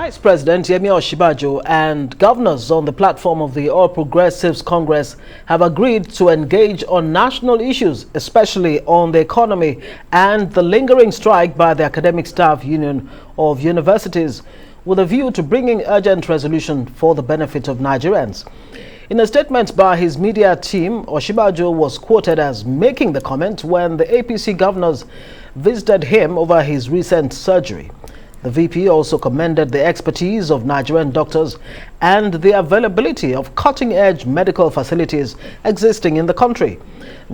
Vice President Ijeomah and governors on the platform of the All Progressives Congress have agreed to engage on national issues, especially on the economy and the lingering strike by the Academic Staff Union of Universities, with a view to bringing urgent resolution for the benefit of Nigerians. In a statement by his media team, Oshibajo was quoted as making the comment when the APC governors visited him over his recent surgery. The VP also commended the expertise of Nigerian doctors and the availability of cutting-edge medical facilities existing in the country.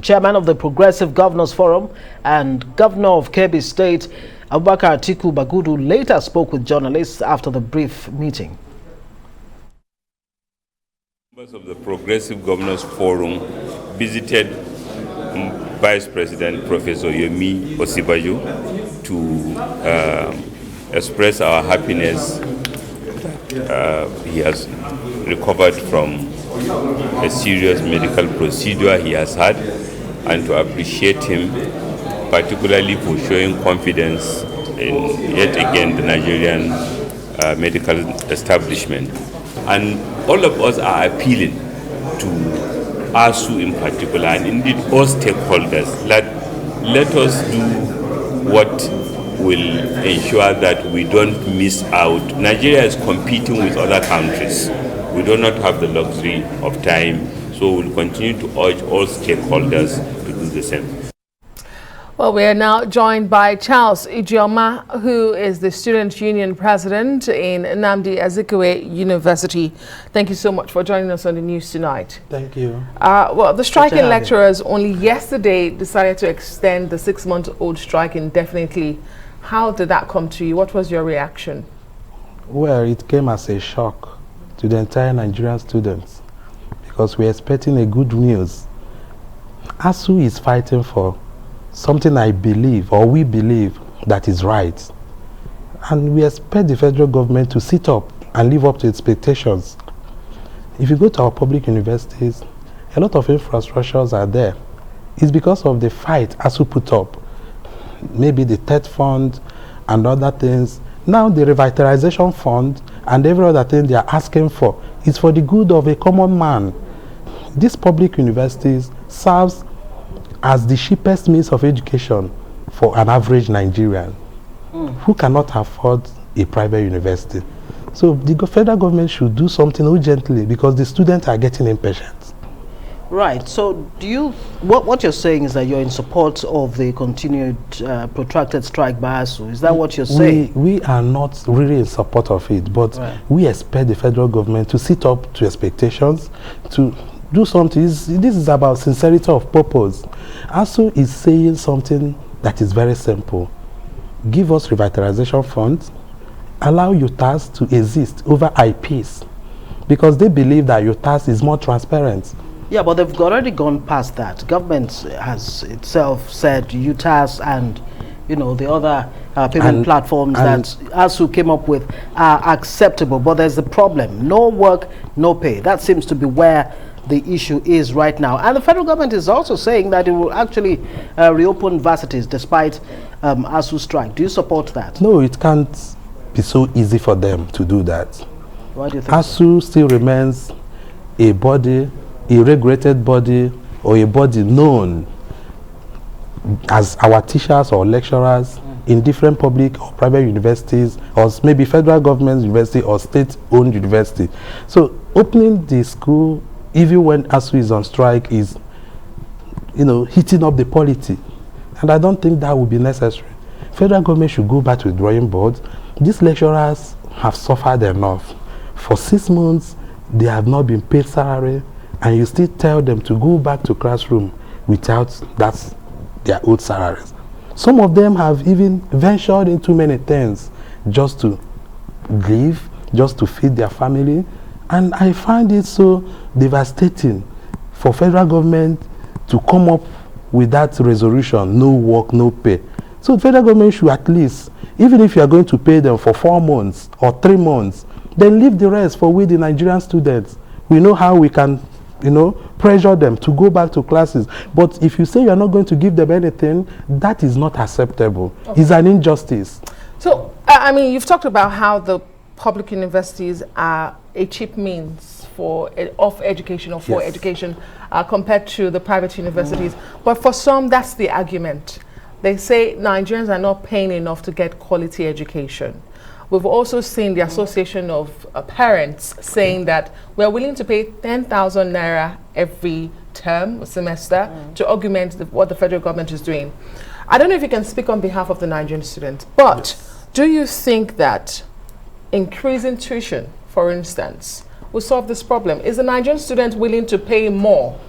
Chairman of the Progressive Governors Forum and Governor of Kebbi State, Abubakar Atiku Bagudu, later spoke with journalists after the brief meeting. Members of the Progressive Governors Forum visited Vice President Professor Yomi Osibajo to express our happiness. He has recovered from a serious medical procedure he has had, and to appreciate him particularly for showing confidence in yet again the Nigerian medical establishment. And all of us are appealing to ASUU in particular, and indeed all stakeholders, let us do what will ensure that we don't miss out. Nigeria is competing with other countries. We do not have the luxury of time, so we'll continue to urge all stakeholders to do the same. Well, we are now joined by Charles Ijeomah, who is the Student Union President in Nnamdi Azikiwe University. Thank you so much for joining us on the news tonight. Thank you. Well, the striking lecturers only yesterday decided to extend the 6-month-old strike indefinitely. How did that come to you? What was your reaction? Well, it came as a shock to the entire Nigerian students because we're expecting a good news. ASUU is fighting for something I believe, or we believe, that is right. And we expect the federal government to sit up and live up to expectations. If you go to our public universities, a lot of infrastructures are there. It's because of the fight ASUU put up. Maybe the TED fund and other things. Now the revitalization fund and every other thing they are asking for is for the good of a common man. These public universities serves as the cheapest means of education for an average Nigerian who cannot afford a private university. So the federal government should do something urgently because the students are getting impatient. Right. So do you, what you're saying is that you're in support of the continued protracted strike by ASUU. Is that what you're saying? We are not really in support of it, but we expect the federal government to sit up to expectations, to do something. This is about sincerity of purpose. ASUU is saying something that is very simple. Give us revitalization funds, allow UTAS to exist over IPs, because they believe that UTAS is more transparent. Yeah, but they've already gone past that. Government has itself said UTAS and, you know, the other payment platforms that ASUU came up with are acceptable. But there's a problem. No work, no pay. That seems to be where the issue is right now. And the federal government is also saying that it will actually reopen varsities despite ASUU strike. Do you support that? No, it can't be so easy for them to do that. Why do you think ASUU still remains a body, a regulated body, or a body known as our teachers or lecturers in different public or private universities, or maybe federal government university or state-owned university. So opening the school, even when ASUU is on strike, is, you know, heating up the polity. And I don't think that would be necessary. Federal government should go back to the drawing board. These lecturers have suffered enough. For 6 months, they have not been paid salary, and you still tell them to go back to classroom without their old salaries. Some of them have even ventured into many things just to live, just to feed their family. And I find it so devastating for federal government to come up with that resolution, no work, no pay. So the federal government should at least, even if you are going to pay them for 4 months or 3 months, then leave the rest for we, the Nigerian students. We know how we can, you know, pressure them to go back to classes. But if you say you're not going to give them anything, that is not acceptable. Okay. It's an injustice. So, I mean, you've talked about how the public universities are a cheap means of education or for education compared to the private universities. But for some, that's the argument. They say Nigerians are not paying enough to get quality education. We've also seen the Association of Parents saying that we're willing to pay 10,000 naira every term or semester to augment what the federal government is doing. I don't know if you can speak on behalf of the Nigerian students, but do you think that increasing tuition, for instance, will solve this problem? Is the Nigerian student willing to pay more?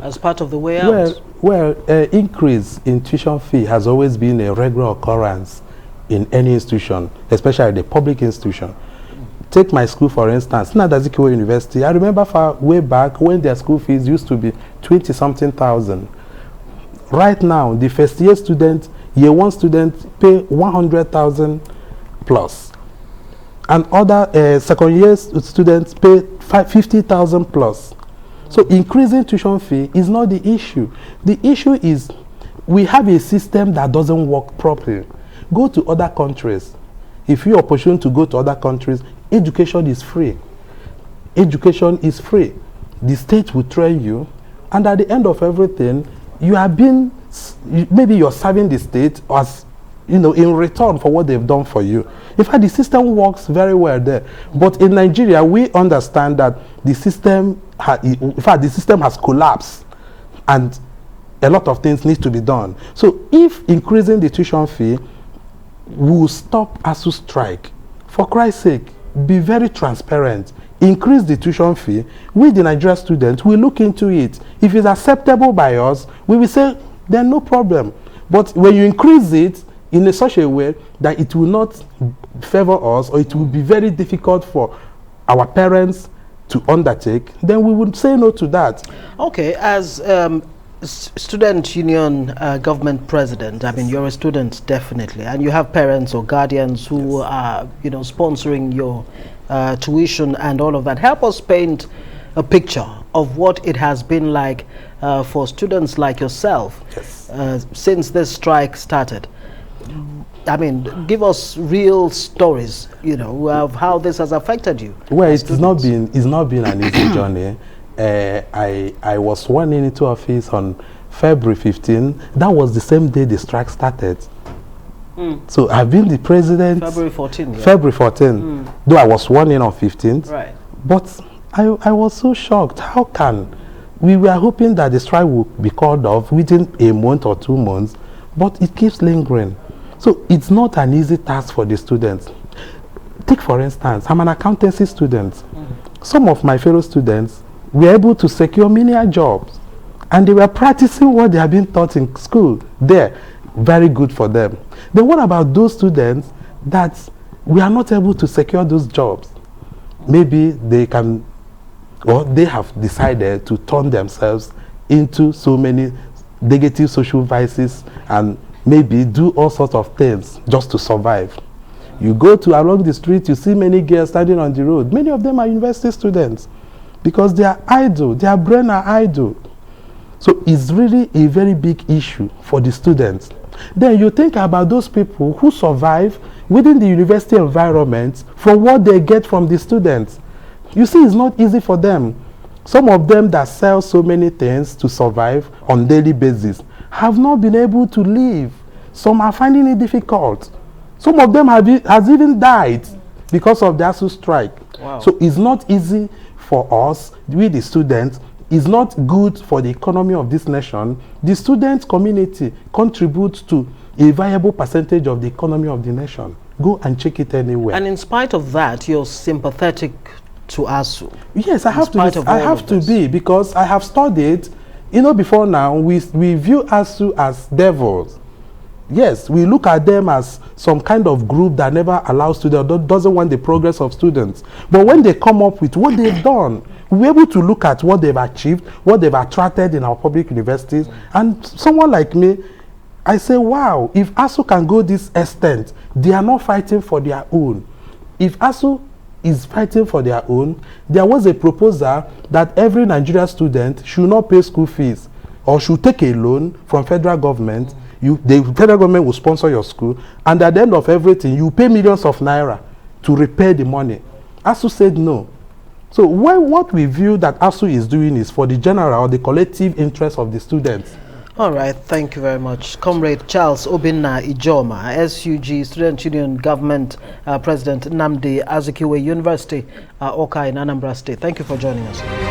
As part of the way out? Well, increase in tuition fee has always been a regular occurrence in any institution, especially the public institution. Take my school, for instance, Azikiwe University. I remember far way back when their school fees used to be 20-something thousand. Right now, the first year student, year one student pay 100,000 plus. And other second year students pay 50,000 plus. So increasing tuition fee is not the issue. The issue is we have a system that doesn't work properly. Go to other countries. If you are opportune to go to other countries, education is free. Education is free. The state will train you, and at the end of everything, you have been, maybe you're serving the state as, in return for what they've done for you. In fact, the system works very well there. But in Nigeria, we understand that the system, the system has collapsed, and a lot of things need to be done. So if increasing the tuition fee will stop ASUU strike, for Christ's sake, be very transparent. Increase the tuition fee. We, the Nigerian students, will look into it. If it's acceptable by us, we will say, then no problem. But when you increase it in such a way that it will not favor us, or it will be very difficult for our parents to undertake, then we would say no to that. Okay, as student union government president, I mean, you're a student definitely, and you have parents or guardians who are, sponsoring your tuition and all of that. Help us paint a picture of what it has been like for students like yourself since this strike started. I mean, give us real stories, of how this has affected you. Well, it's not been an easy journey. I was sworn into office on February 15. That was the same day the strike started. So I've been the president. February 14. Yeah. February 14. Though I was sworn in on 15th. Right. But I was so shocked. How can we were hoping that the strike would be called off within a month or 2 months, but it keeps lingering. So it's not an easy task for the students. Take for instance, I'm an accountancy student. Some of my fellow students were able to secure menial jobs, and they were practicing what they have been taught in school there. Very good for them. Then what about those students that we are not able to secure those jobs? Maybe they can, or they have decided to turn themselves into so many negative social vices and maybe do all sorts of things just to survive. You go to along the street, you see many girls standing on the road. Many of them are university students because they are idle, their brain are idle. So it's really a very big issue for the students. Then you think about those people who survive within the university environment from what they get from the students. You see, it's not easy for them. Some of them that sell so many things to survive on daily basis have not been able to live. Some are finding it difficult. Some of them has even died because of the ASUU strike. Wow. So it's not easy for us, we the students. It's not good for the economy of this nation. The student community contributes to a viable percentage of the economy of the nation. Go and check it anywhere. And in spite of that, you're sympathetic to ASUU. Yes, I have to be, because I have studied, before now, we view ASUU as devils. Yes, we look at them as some kind of group that never allows students, doesn't want the progress of students. But when they come up with what they've done, we're able to look at what they've achieved, what they've attracted in our public universities. And someone like me, I say, wow, if ASUU can go this extent, they are not fighting for their own. If ASUU is fighting for their own, there was a proposal that every Nigerian student should not pay school fees or should take a loan from federal government. The federal government will sponsor your school, and at the end of everything, you pay millions of naira to repay the money. ASUU said no. So what we view that ASUU is doing is for the general or the collective interest of the students. All right, thank you very much. Comrade Charles Obinna Ijeomah, SUG Student Union Government President, Nnamdi Azikiwe University, Awka in Anambra State. Thank you for joining us.